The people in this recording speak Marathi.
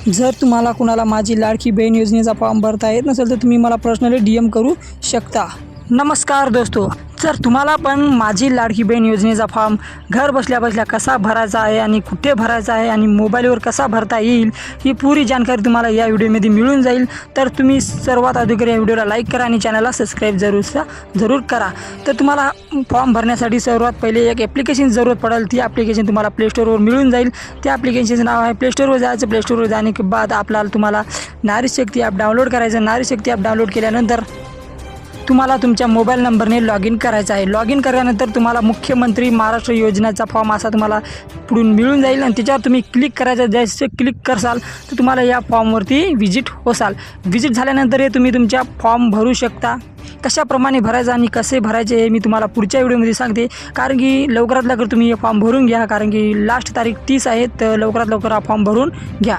जर तुम्हाला कुणाला माझी लाडकी बहीण योजनेचा फॉर्म भरता येत नसेल तर तुम्ही मला पर्सनली DM करू शकता। नमस्कार दोस्तो, जर तुम्हाला पण माझी लाडकी बहीण योजनेचा फॉर्म घर बसल्या बसल्या कसा भरायचा आहे आणि कुठे भरायचा आहे आणि मोबाईलवर कसा भरता येईल ही पूरी जानकारी तुम्हाला या व्हिडिओमध्ये मिळून जाईल। तर तुम्ही सर्वात अगोदर या व्हिडिओला लाईक करा आणि चॅनलला सबस्क्राईब जरूर करा। तर तुम्हाला फॉर्म भरण्यासाठी सर्वात पहिले एक ॲप्लिकेशन जरूरत पडेल। ती ॲप्लिकेशन तुम्हाला प्ले स्टोरवर मिळून जाईल। त्या ॲप्लिकेशनचं नाव आहे, प्ले स्टोरवर जायचं। प्ले स्टोरवर जाणे के बाद तुम्हाला नारी शक्ती ॲप डाउनलोड करायचं। नारी शक्ती ॲप डाउनलोड केल्यानंतर तुम्हाला तुमच्या मोबाईल नंबरने लॉग इन करायचं आहे। लॉग इन केल्यानंतर तुम्हाला मुख्यमंत्री महाराष्ट्र योजनेचा फॉर्म असा तुम्हाला पुढून मिळून जाईल आणि त्याच्यावर तुम्ही क्लिक करायचं। जसे क्लिक करसाल तर तुम्हाला या फॉर्मवरती व्हिजिट होसाल। व्हिजिट झाल्यानंतर हे तुम्ही तुमच्या फॉर्म भरू शकता। कशाप्रमाणे भरायचं आणि कसे भरायचे हे मी तुम्हाला पुढच्या व्हिडिओमध्ये सांगते, कारण की लवकरात लवकर तुम्ही हे फॉर्म भरून घ्या, कारण की लास्ट तारीख 30 आहे। तर लवकरात लवकर हा फॉर्म भरून घ्या।